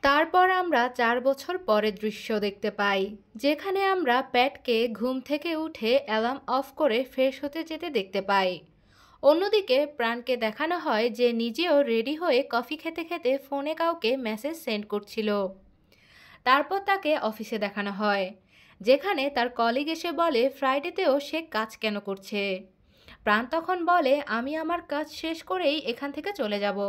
তারপর আমরা ৪ বছর পরের দৃশ্য দেখতে পাই, যেখানে আমরা প্যাটকে ঘুম থেকে উঠে অ্যালার্ম অফ করে ফ্রেশ হতে যেতে দেখতে পাই। অন্যদিকে প্রাণকে দেখানো হয় যে নিজেও রেডি হয়ে কফি খেতে খেতে ফোনে কাউকে মেসেজ সেন্ড করছিল। তারপর তাকে অফিসে দেখানো হয়, যেখানে তার কলিগ এসে বলে ফ্রাইডেতেও সে কাজ কেন করছে। প্রাণ তখন বলে, আমি আমার কাজ শেষ করেই এখান থেকে চলে যাব।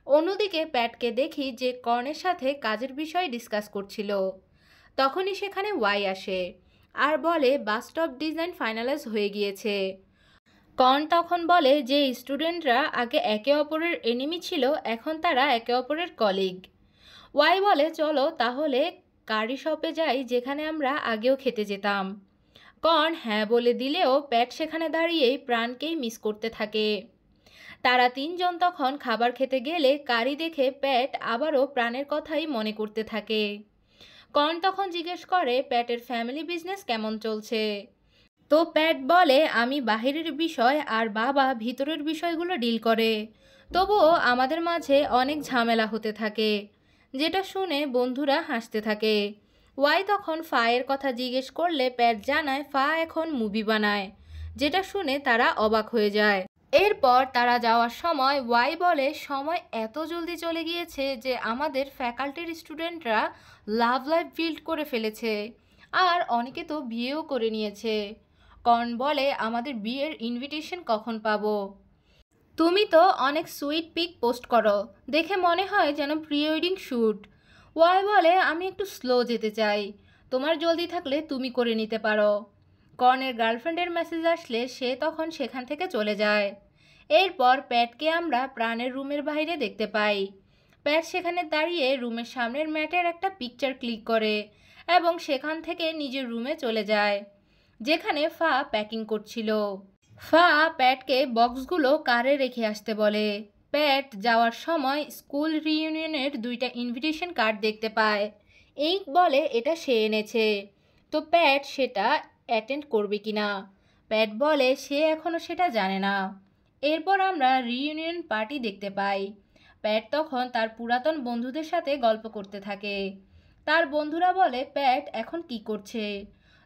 অন্যদিকে প্যাটকে দেখি যে কর্ণের সাথে কাজের বিষয় ডিসকাস করছিল। তখনই সেখানে ওয়াই আসে আর বলে বাস স্টপ ডিজাইন ফাইনালাইজ হয়ে গিয়েছে। কর্ণ তখন বলে যে স্টুডেন্টরা আগে একে অপরের এনিমি ছিল, এখন তারা একে অপরের কলিগ। ওয়াই বলে চলো তাহলে কারি শপে যাই, যেখানে আমরা আগেও খেতে যেতাম। কর্ণ হ্যাঁ বলে দিলেও প্যাট সেখানে দাঁড়িয়েই প্রাণকেই মিস করতে থাকে। তারা তিনজন তখন খাবার খেতে গেলে কারি দেখে প্যাট আবারও প্রাণের কথাই মনে করতে থাকে। কর্ণ তখন জিজ্ঞেস করে প্যাটের ফ্যামিলি বিজনেস কেমন চলছে। তো প্যাট বলে আমি বাহিরের বিষয় আর বাবা ভিতরের বিষয়গুলো ডিল করে, তবুও আমাদের মাঝে অনেক ঝামেলা হতে থাকে। যেটা শুনে বন্ধুরা হাসতে থাকে। ওয়াই তখন ফায়ের কথা জিজ্ঞেস করলে প্যাট জানায় ফা এখন মুভি বানায়, যেটা শুনে তারা অবাক হয়ে যায়। এরপর তারা যাওয়ার সময় ওয়াই বলে সময় এত জলদি চলে গিয়েছে যে আমাদের ফ্যাকাল্টির স্টুডেন্টরা লাভ লাইফ বিল্ড করে ফেলেছে, আর অনেকে তো বিয়েও করে নিয়েছে। কর্ণ বলে আমাদের বিয়ের ইনভিটেশন কখন পাবো? তুমি তো অনেক সুইট পিক পোস্ট করো, দেখে মনে হয় যেন প্রি ওয়েডিং শ্যুট। ওয়াই বলে আমি একটু স্লো যেতে চাই, তোমার জলদি থাকলে তুমি করে নিতে পারো। কর্ণের গার্লফ্রেন্ডের মেসেজ আসলে সে তখন সেখান থেকে চলে যায়। এরপর প্যাটকে আমরা প্রাণের রুমের বাইরে দেখতে পাই। প্যাট সেখানে দাঁড়িয়ে রুমের সামনের ম্যাটের একটা পিকচার ক্লিক করে এবং সেখান থেকে নিজের রুমে চলে যায়, যেখানে ফা প্যাকিং করছিল। ফা প্যাটকে বক্সগুলো কারে রেখে আসতে বলে। প্যাট যাওয়ার সময় স্কুল রিইউনিয়নের 2টা ইনভিটেশন কার্ড দেখতে পায়। ইঙ্ক বলে এটা সে এনেছে, তো প্যাট সেটা অ্যাটেন্ড করবে কিনা। প্যাট বলে সে এখনও সেটা জানে না। এরপর আমরা রিইউনিয়ন পার্টি দেখতে পাই। প্যাট তখন তার পুরাতন বন্ধুদের সাথে গল্প করতে থাকে। তার বন্ধুরা বলে প্যাট এখন কি করছে,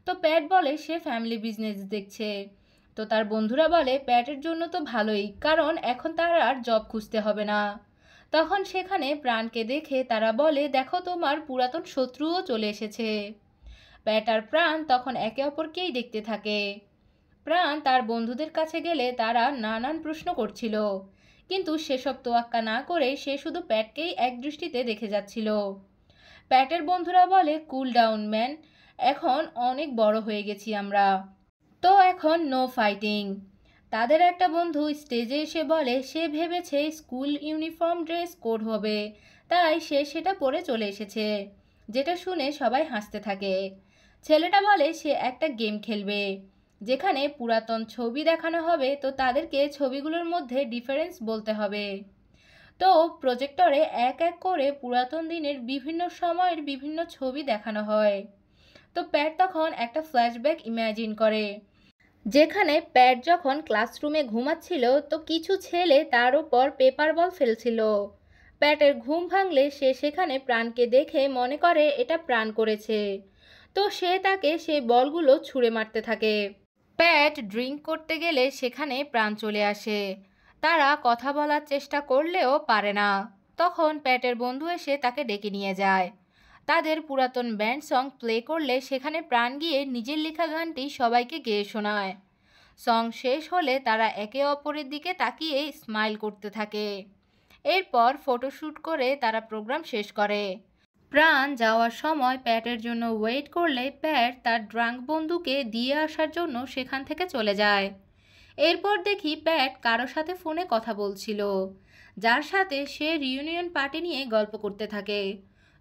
তো প্যাট বলে সে ফ্যামিলি বিজনেস দেখছে। তো তার বন্ধুরা বলে প্যাটের জন্য তো ভালোই, কারণ এখন তার আর জব খুঁজতে হবে না। তখন সেখানে প্রাণকে দেখে তারা বলে দেখো তোমার পুরাতন শত্রুও চলে এসেছে। প্যাট আর প্রাণ তখন একে অপরকেই দেখতে থাকে। প্রাণ তার বন্ধুদের কাছে গেলে তারা নানান প্রশ্ন করছিল, কিন্তু সেসব তোয়াক্কা না করে সে শুধু প্যাটকেই এক দৃষ্টিতে দেখে যাচ্ছিল। প্যাটের বন্ধুরা বলে কুল ডাউন ম্যান, এখন অনেক বড় হয়ে গেছি আমরা, তো এখন নো ফাইটিং। তাদের একটা বন্ধু স্টেজে এসে বলে সে ভেবেছে স্কুল ইউনিফর্ম ড্রেস কোড হবে, তাই সে সেটা পরে চলে এসেছে, যেটা শুনে সবাই হাসতে থাকে। ছেলেটা বলে সে একটা গেম খেলবে, যেখানে পুরাতন ছবি দেখানো হবে, তো তাদেরকে ছবিগুলোর মধ্যে ডিফারেন্স বলতে হবে। তো প্রজেক্টরে এক এক করে পুরাতন দিনের বিভিন্ন সময়ের বিভিন্ন ছবি দেখানো হয়। তো প্যাট তখন একটা ফ্ল্যাশব্যাক ইমাজিন করে, যেখানে প্যাট যখন ক্লাসরুমে ঘুমাচ্ছিল তো কিছু ছেলে তার উপর পেপার বল ফেলছিল। প্যাটের ঘুম ভাঙলে সে সেখানে প্রাণকে দেখে মনে করে এটা প্রাণ করেছে, তো সে তাকে সেই বলগুলো ছুঁড়ে মারতে থাকে। প্যাট ড্রিঙ্ক করতে গেলে সেখানে প্রাণ চলে আসে। তারা কথা বলার চেষ্টা করলেও পারে না। তখন প্যাটের বন্ধু এসে তাকে ডেকে নিয়ে যায়। তাদের পুরাতন ব্যান্ড সং প্লে করলে সেখানে প্রাণ গিয়ে নিজের লেখা গানটি সবাইকে গেয়ে শোনায়। সং শেষ হলে তারা একে অপরের দিকে তাকিয়ে স্মাইল করতে থাকে। এরপর ফটোশ্যুট করে তারা প্রোগ্রাম শেষ করে। প্রাণ যাওয়ার সময় প্যাটের জন্য ওয়েট করলে প্যাট তার ড্রাঙ্ক বন্ধুকে দিয়ে আসার জন্য সেখান থেকে চলে যায়। এরপর দেখি প্যাট কারো সাথে ফোনে কথা বলছিল, যার সাথে সে রিউনিয়ন পার্টি নিয়ে গল্প করতে থাকে।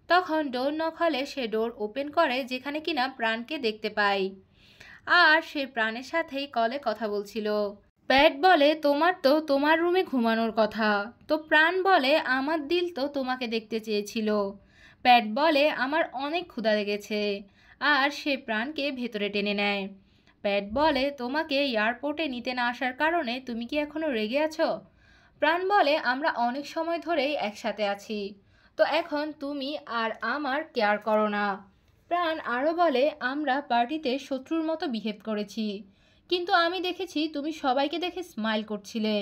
তখন ডোর নক হলে সে ডোর ওপেন করে, যেখানে কিনা প্রাণকে দেখতে পাই, আর সে প্রাণের সাথেই কলে কথা বলছিল। প্যাট বলে তোমার তো তোমার রুমে ঘুমানোর কথা, তো প্রাণ বলে আমার দিল তো তোমাকে দেখতে চেয়েছিল। প্যাট বলে আমার অনেক ক্ষুধা লেগেছে, আর সে প্রাণকে ভেতরে টেনে নেয়। প্যাট বলে তোমাকে এয়ারপোর্টে নিতে না আসার কারণে তুমি কি এখনো রেগে আছো? প্রাণ বলে আমরা অনেক সময় ধরেই একসাথে আছি, তো এখন তুমি আর আমার কেয়ার করো না। প্রাণ আরও বলে, আমরা পার্টিতে শত্রুর মতো বিহেভ করেছি, কিন্তু আমি দেখেছি তুমি সবাইকে দেখে স্মাইল করছিলে।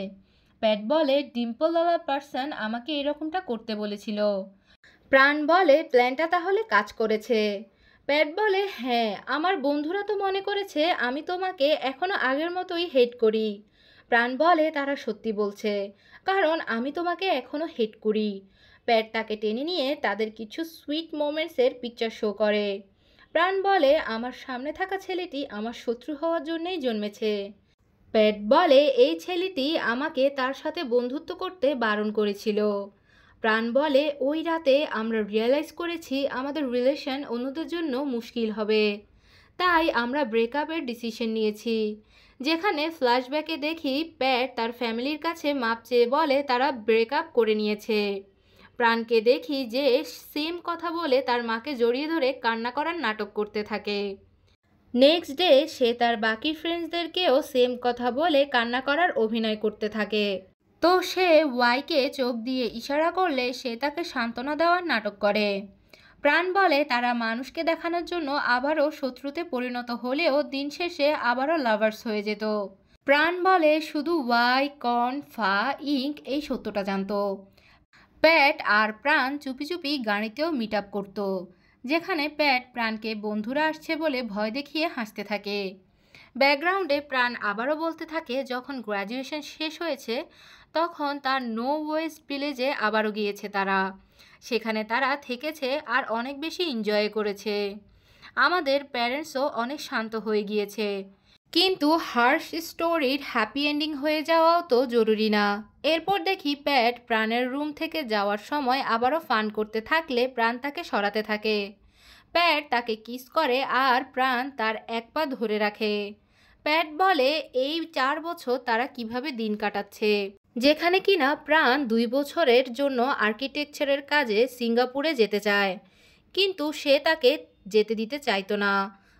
প্যাট বলে, ডিম্পলওয়ালা পার্সন আমাকে এরকমটা করতে বলেছিল। প্রাণ বলে, প্ল্যানটা তাহলে কাজ করেছে। প্যাট বলে, হ্যাঁ, আমার বন্ধুরা তো মনে করেছে আমি তোমাকে এখনো আগের মতোই হেট করি। প্রাণ বলে, তারা সত্যি বলছে, কারণ আমি তোমাকে এখনো হেট করি। প্যাট তাকে টেনে নিয়ে তাদের কিছু সুইট মোমেন্টসের পিকচার শো করে। প্রাণ বলে, আমার সামনে থাকা ছেলেটি আমার শত্রু হওয়ার জন্যই জন্মেছে। প্যাট বলে, এই ছেলেটি আমাকে তার সাথে বন্ধুত্ব করতে বারণ করেছিল। প্রাণ বলে, ওই রাতে আমরা রিয়েলাইজ করেছি আমাদের রিলেশন অন্যদের জন্য মুশকিল হবে, তাই আমরা ব্রেকআপের ডিসিশন নিয়েছি। যেখানে ফ্ল্যাশব্যাকে দেখি প্যাট তার ফ্যামিলির কাছে মাপ চেয়ে বলে তারা ব্রেকআপ করে নিয়েছে। প্রাণকে দেখি যে সেম কথা বলে তার মাকে জড়িয়ে ধরে কান্না করার নাটক করতে থাকে। নেক্সট ডে সে তার বাকি ফ্রেন্ডসদেরকেও সেম কথা বলে কান্না করার অভিনয় করতে থাকে। তো সে ওয়াইকে চোখ দিয়ে ইশারা করলে সে তাকে সান্ত্বনা দেওয়ার নাটক করে। প্রাণ বলে, তারা মানুষকে দেখানোর জন্য আবারও শত্রুতে পরিণত হলেও দিন শেষে আবারও লাভার্স হয়ে যেত। প্রাণ বলে, শুধু ওয়াই, কর্ন, ফা, ইঙ্ক এই সত্যটা জানতো। প্যাট আর প্রাণ চুপি চুপি গাড়িতেও মিট আপ করতো, যেখানে প্যাট প্রাণকে বন্ধুরা আসছে বলে ভয় দেখিয়ে হাসতে থাকে। ব্যাকগ্রাউন্ডে প্রাণ আবারও বলতে থাকে যখন গ্র্যাজুয়েশন শেষ হয়েছে তখন তার নো ওয়েস্ট ভিলেজে আবারও গিয়েছে তারা। সেখানে তারা থেকেছে আর অনেক বেশি এনজয় করেছে। আমাদের প্যারেন্টসও অনেক শান্ত হয়ে গিয়েছে। কিন্তু হার্শ স্টোরির হ্যাপি এন্ডিং হয়ে যাওয়াও তো জরুরি না। এরপর দেখি প্যাট প্রাণের রুম থেকে যাওয়ার সময় আবারও ফান করতে থাকলে প্রাণ তাকে সরাতে থাকে। প্যাট তাকে কিস করে আর প্রাণ তার এক পা ধরে রাখে। প্যাট বলে, এই 4 বছর তারা কিভাবে দিন কাটাচ্ছে, যেখানে কিনা প্রাণ 2 বছরের জন্য আর্কিটেকচারের কাজে সিঙ্গাপুরে যেতে চায়, কিন্তু সে তাকে যেতে দিতে চাইতো না,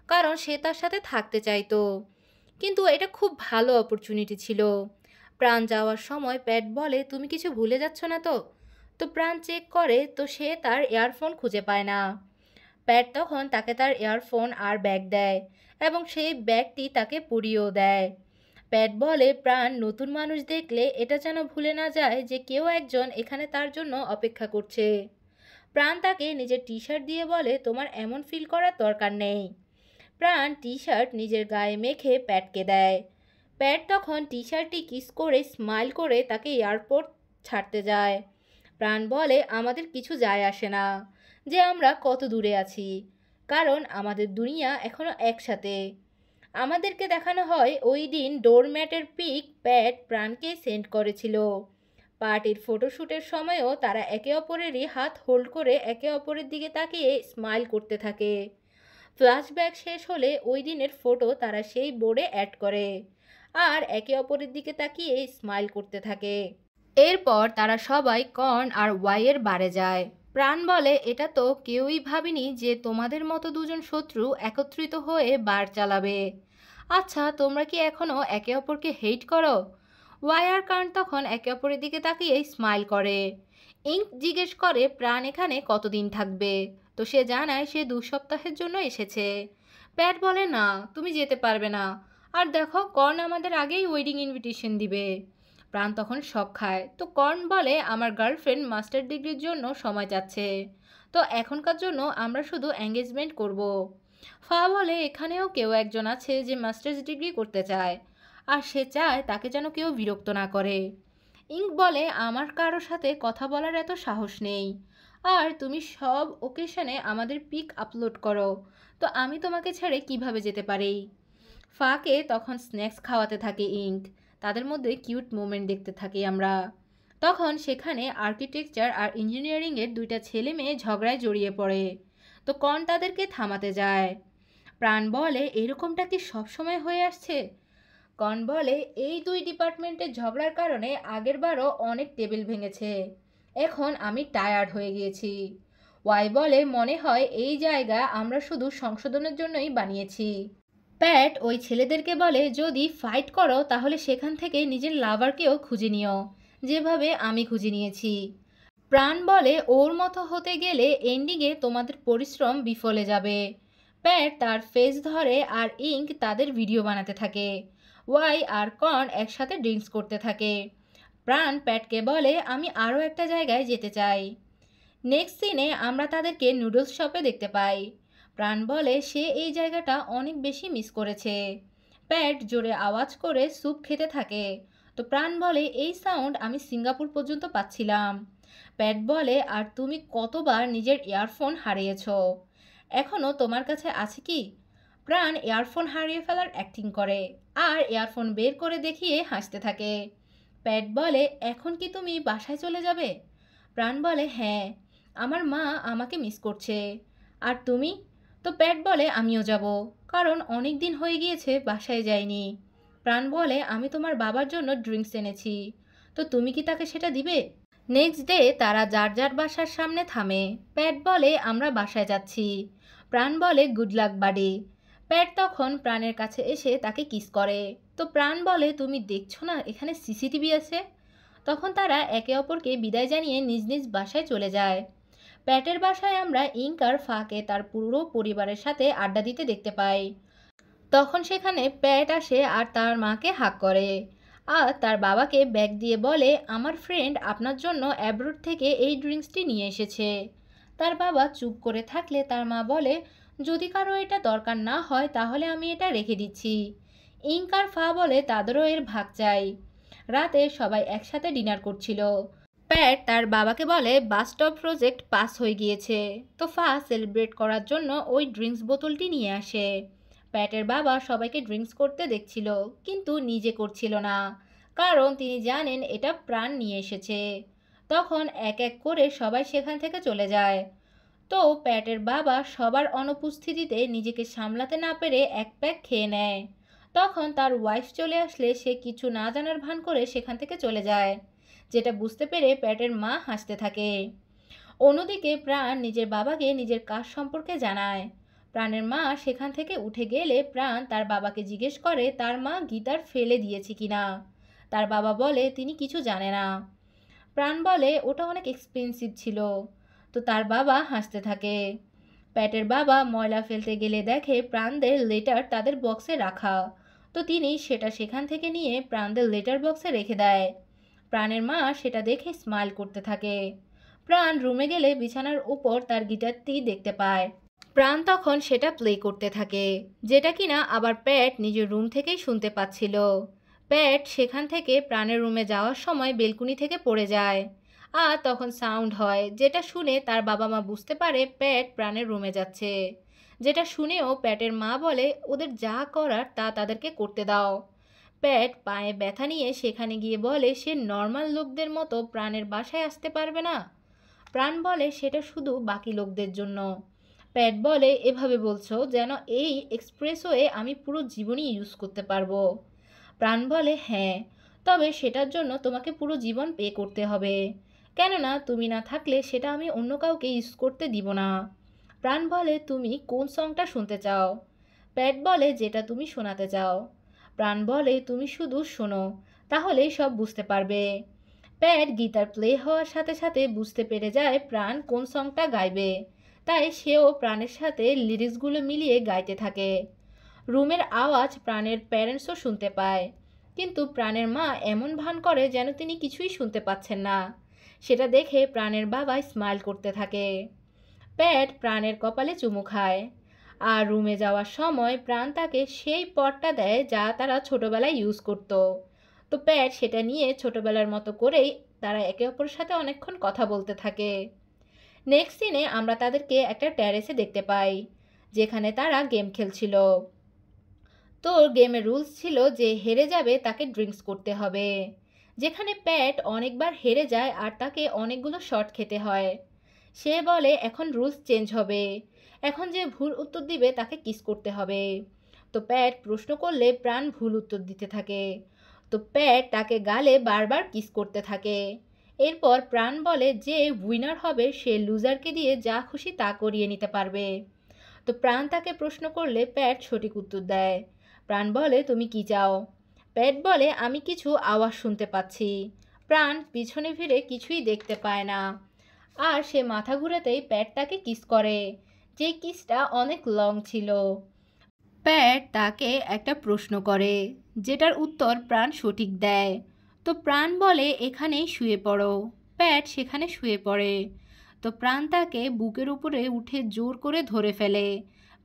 কারণ সে তার সাথে থাকতে চাইতো। কিন্তু এটা খুব ভালো অপরচুনিটি ছিল। প্রাণ যাওয়ার সময় প্যাট বলে, তুমি কিছু ভুলে যাচ্ছ না তো? তো প্রাণ চেক করে, তো সে তার ইয়ারফোন খুঁজে পায় না। প্যাট তখন তাকে তার ইয়ারফোন আর ব্যাগ দেয় এবং সেই ব্যাগটি তাকে পুড়িয়েও দেয়। প্যাট বলে, প্রাণ নতুন মানুষ দেখলে এটা যেন ভুলে না যায় যে কেউ একজন এখানে তার জন্য অপেক্ষা করছে। প্রাণ তাকে নিজের টি শার্ট দিয়ে বলে, তোমার এমন ফিল করার দরকার নেই। প্রাণ টি শার্ট নিজের গায়ে মেখে প্যাটকে দেয়। প্যাট তখন টি শার্টটি কিস করে স্মাইল করে তাকে এয়ারপোর্ট ছাড়তে যায়। প্রাণ বলে, আমাদের কিছু যায় আসে না যে আমরা কত দূরে আছি, কারণ আমাদের দুনিয়া এখনো একসাথে। আমাদেরকে দেখানো হয় ওই দিন ডোরম্যাটের পিক প্যাট প্রাণকে সেন্ড করেছিল। পার্টির ফটোশ্যুটের সময়ও তারা একে অপরেরই হাত হোল্ড করে একে অপরের দিকে তাকিয়ে স্মাইল করতে থাকে। ফ্ল্যাশব্যাক শেষ হলে ওই দিনের ফটো তারা সেই বোর্ডে অ্যাড করে আর একে অপরের দিকে তাকিয়ে স্মাইল করতে থাকে। এরপর তারা সবাই কর্ন আর ওয়াইয়ের বারে যায়। প্রাণ বলে, এটা তো কেউই ভাবেনি যে তোমাদের মতো দুজন শত্রু একত্রিত হয়ে বার চালাবে। আচ্ছা, তোমরা কি এখনও একে অপরকে হেট করো? ওয়াই আর কর্ন তখন একে অপরের দিকে তাকিয়ে স্মাইল করে। ইঙ্ক জিজ্ঞেস করে, প্রাণ এখানে কতদিন থাকবে? তো সে জানায় সে 2 সপ্তাহের জন্য এসেছে। প্যাট বলে, না, তুমি যেতে পারবে না। আর দেখো, কর্ন আমাদের আগেই ওয়েডিং ইনভিটেশন দিবে। প্রাণ তখন শক খায়। তো কর্ন বলে, আমার গার্লফ্রেন্ড মাস্টার ডিগ্রির জন্য সময় চাচ্ছে, তো এখনকার জন্য আমরা শুধু এঙ্গেজমেন্ট করব। ফা বলে, এখানেও কেউ একজন আছে যে মাস্টার্স ডিগ্রি করতে চায়, আর সে চায় তাকে যেন কেউ বিরক্ত না করে। ইঙ্ক বলে, আমার কারো সাথে কথা বলার এত সাহস নেই, আর তুমি সব ওকেশনে আমাদের পিক আপলোড করো, তো আমি তোমাকে ছেড়ে কিভাবে যেতে পারি? ফাকে তখন স্ন্যাক্স খাওয়াতে থাকে ইঙ্ক। তাদের মধ্যে কিউট মোমেন্ট দেখতে থাকি আমরা। তখন সেখানে আর্কিটেকচার আর ইঞ্জিনিয়ারিংয়ের 2টা ছেলে মেয়ে ঝগড়ায় জড়িয়ে পড়ে। তো কর্ন তাদেরকে থামাতে যায়। প্রাণ বলে, এরকমটা কি সবসময় হয়ে আসছে? কর্ন বলে, এই 2 ডিপার্টমেন্টের ঝগড়ার কারণে আগেরবারও অনেক টেবিল ভেঙেছে, এখন আমি টায়ার্ড হয়ে গিয়েছি। ওয়াই বলে, মনে হয় এই জায়গা আমরা শুধু সংশোধনের জন্যই বানিয়েছি। প্যাট ওই ছেলেদেরকে বলে, যদি ফাইট করো তাহলে সেখান থেকে নিজের লাভারকেও খুঁজে নিও, যেভাবে আমি খুঁজে নিয়েছি। প্রাণ বলে ওর মতো হতে গেলে এন্ডিংয়ে তোমাদের পরিশ্রম বিফলে যাবে। প্যাট তার ফেস ধরে আর ইঙ্ক তাদের ভিডিও বানাতে থাকে। ওয়াই আর কর্ন একসাথে ড্রিঙ্কস করতে থাকে। প্রাণ প্যাটকে বলে আমি আরও একটা জায়গায় যেতে চাই। নেক্সট সিনে আমরা তাদেরকে নুডলস শপে দেখতে পাই। প্রাণ বলে সে এই জায়গাটা অনেক বেশি মিস করেছে। প্যাট জোরে আওয়াজ করে স্যুপ খেতে থাকে। তো প্রাণ বলে এই সাউন্ড আমি সিঙ্গাপুর পর্যন্ত পাচ্ছিলাম। প্যাট বলে আর তুমি কতবার নিজের ইয়ারফোন হারিয়েছ, এখনও তোমার কাছে আছে কি? প্রাণ ইয়ারফোন হারিয়ে ফেলার অ্যাক্টিং করে আর ইয়ারফোন বের করে দেখিয়ে হাসতে থাকে। প্যাট বলে এখন কি তুমি বাসায় চলে যাবে? প্রাণ বলে হ্যাঁ, আমার মা আমাকে মিস করছে। আর তুমি? তো প্যাট বলে আমিও যাব, কারণ অনেক দিন হয়ে গিয়েছে বাসায় যাইনি। প্রাণ বলে আমি তোমার বাবার জন্য ড্রিঙ্কস এনেছি, তো তুমি কি তাকে সেটা দিবে? নেক্সট ডে তারা যার যার বাসার সামনে থামে। প্যাট বলে আমরা বাসায় যাচ্ছি। প্রাণ বলে গুড লাক বাডি। প্যাট তখন প্রাণের কাছে এসে তাকে কিস করে। তো প্রাণ বলে তুমি দেখছো না এখানে সিসিটিভি আছে? তখন তারা একে অপরকে বিদায় জানিয়ে নিজ নিজ বাসায় চলে যায়। প্যাটের বাসায় আমরা ইঙ্ক আর ফাকে তার পুরো পরিবারের সাথে আড্ডা দিতে দেখতে পাই। তখন সেখানে প্যাট আসে আর তার মাকে হাক করে আর তার বাবাকে ব্যাগ দিয়ে বলে আমার ফ্রেন্ড আপনার জন্য অ্যাব্রোড থেকে এই ড্রিঙ্কসটি নিয়ে এসেছে। তার বাবা চুপ করে থাকলে তার মা বলে যদি কারো এটা দরকার না হয় তাহলে আমি এটা রেখে দিচ্ছি। ইঙ্ক আর ফা বলে তাদেরও এর ভাগ চাই। রাতে সবাই একসাথে ডিনার করছিল। প্যাট তার বাবাকে বলে বাস স্টপ প্রজেক্ট পাস হয়ে গিয়েছে। তো ফা সেলিব্রেট করার জন্য ওই ড্রিঙ্কস বোতলটি নিয়ে আসে। প্যাটের বাবা সবাইকে ড্রিঙ্কস করতে দেখছিল, কিন্তু নিজে করছিল না, কারণ তিনি জানেন এটা প্রাণ নিয়ে এসেছে। তখন এক এক করে সবাই সেখান থেকে চলে যায়। তো প্যাটের বাবা সবার অনুপস্থিতিতে নিজেকে সামলাতে না পেরে এক প্যাক খেয়ে নেয়। তখন তার ওয়াইফ চলে আসলে সে কিছু না জানার ভান করে সেখান থেকে চলে যায়, যেটা বুঝতে পেরে প্যাটের মা হাসতে থাকে। অন্যদিকে প্রাণ নিজের বাবাকে নিজের কাজ সম্পর্কে জানায়। প্রাণের মা সেখান থেকে উঠে গেলে প্রাণ তার বাবাকে জিজ্ঞেস করে তার মা গিটার ফেলে দিয়েছে কিনা। তার বাবা বলে তিনি কিছু জানে না। প্রাণ বলে ওটা অনেক এক্সপেন্সিভ ছিল। তো তার বাবা হাসতে থাকে। প্যাটের বাবা ময়লা ফেলতে গেলে দেখে প্রাণদের লেটার তাদের বক্সে রাখা। তো তিনি সেটা সেখান থেকে নিয়ে প্রাণদের লেটার বক্সে রেখে দেয়। প্রাণের মা সেটা দেখে স্মাইল করতে থাকে। প্রাণ রুমে গেলে বিছানার উপর তার গিটারটি দেখতে পায়। প্রাণ তখন সেটা প্লে করতে থাকে, যেটা কিনা আবার প্যাট নিজের রুম থেকেই শুনতে পাচ্ছিল। প্যাট সেখান থেকে প্রাণের রুমে যাওয়ার সময় বেলকুনি থেকে পড়ে যায় আর তখন সাউন্ড হয়, যেটা শুনে তার বাবা মা বুঝতে পারে প্যাট প্রাণের রুমে যাচ্ছে। যেটা শুনেও প্যাটের মা বলে ওদের যা করার তা তাদেরকে করতে দাও। প্যাট পায়ে ব্যথা নিয়ে সেখানে গিয়ে বলে সে নর্মাল লোকদের মতো প্রাণের বাসায় আসতে পারবে না। প্রাণ বলে সেটা শুধু বাকি লোকদের জন্য। প্যাট বলে এভাবে বলছো যেন এই এক্সপ্রেসওয়ে আমি পুরো জীবনই ইউজ করতে পারবো। প্রাণ বলে হ্যাঁ, তবে সেটার জন্য তোমাকে পুরো জীবন পে করতে হবে, কেননা তুমি না থাকলে সেটা আমি অন্য কাউকে ইউজ করতে দিব না। প্রাণ বলে তুমি কোন সংটা শুনতে চাও? প্যাট বলে যেটা তুমি শোনাতে চাও। প্রাণ বলে তুমি শুধু শোনো, তাহলেই সব বুঝতে পারবে। প্যাট গিটার প্লে হওয়ার সাথে সাথে বুঝতে পেরে যায় প্রাণ কোন সংটা গাইবে, তাই সেও প্রাণের সাথে লিরিক্সগুলো মিলিয়ে গাইতে থাকে। রুমের আওয়াজ প্রাণের প্যারেন্টসও শুনতে পায়, কিন্তু প্রাণের মা এমন ভান করে যেন তিনি কিছুই শুনতে পাচ্ছেন না। সেটা দেখে প্রাণের বাবা স্মাইল করতে থাকে। প্যাট প্রাণের কপালে চুমু খায় আর রুমে যাওয়ার সময় প্রাণ তাকে সেই পটটা দেয় যা তারা ছোটবেলায় ইউজ করত। তো প্যাট সেটা নিয়ে ছোটবেলার মতো করেই তারা একে অপরের সাথে অনেকক্ষণ কথা বলতে থাকে। নেক্সট সিনে আমরা তাদেরকে একটা ট্যারেসে দেখতে পাই, যেখানে তারা গেম খেলছিল। তো গেমের রুলস ছিল যে হেরে যাবে তাকে ড্রিঙ্কস করতে হবে। যেখানে প্যাট অনেকবার হেরে যায় আর তাকে অনেকগুলো শট খেতে হয়। সে বলে এখন রুলস চেঞ্জ হবে, এখন যে ভুল উত্তর দিবে তাকে কিস করতে হবে। তো প্যাট প্রশ্ন করলে প্রাণ ভুল উত্তর দিতে থাকে। তো প্যাট তাকে গালে বারবার কিস করতে থাকে। এরপর প্রাণ বলে যে উইনার হবে সে লুজারকে দিয়ে যা খুশি তা করিয়ে নিতে পারবে। তো প্রাণ তাকে প্রশ্ন করলে প্যাট সঠিক উত্তর দেয়। প্রাণ বলে তুমি কি চাও? প্যাট বলে আমি কিছু আওয়াজ শুনতে পাচ্ছি। প্রাণ পিছনে ফিরে কিছুই দেখতে পায় না। আর সে মাথা ঘুরাতেই প্যাট তাকে কিস করে, যে কিসটা অনেক লং ছিল। প্যাট তাকে একটা প্রশ্ন করে, যেটার উত্তর প্রাণ সঠিক দেয়। তো প্রাণ বলে এখানেই শুয়ে পড়ো। প্যাট সেখানে শুয়ে পড়ে। তো প্রাণ তাকে বুকের উপরে উঠে জোর করে ধরে ফেলে।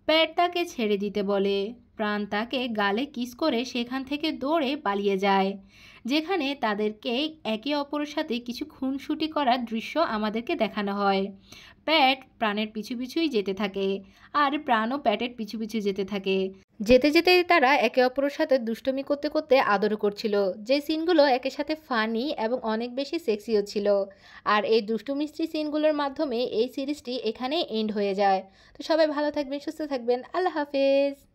প্যাট তাকে ছেড়ে দিতে বলে। প্রাণ তাকে গালে কিস করে সেখান থেকে দৌড়ে পালিয়ে যায়, যেখানে তাদেরকে একে অপরের সাথে কিছু খুনসুটি করার দৃশ্য আমাদেরকে দেখানো হয়। প্যাট প্রাণের পিছু পিছুই যেতে থাকে, আর প্রাণও প্যাটের পিছু পিছু যেতে থাকে। যেতে যেতে তারা একে অপরের সাথে দুষ্টুমি করতে করতে আদরও করছিল, যে সিনগুলো একের সাথে ফানি এবং অনেক বেশি সেক্সিও ছিল। আর এই দুষ্টু মিষ্টি সিনগুলোর মাধ্যমে এই সিরিজটি এখানেই এন্ড হয়ে যায়। তো সবাই ভালো থাকবেন, সুস্থ থাকবেন, আল্লাহ হাফেজ।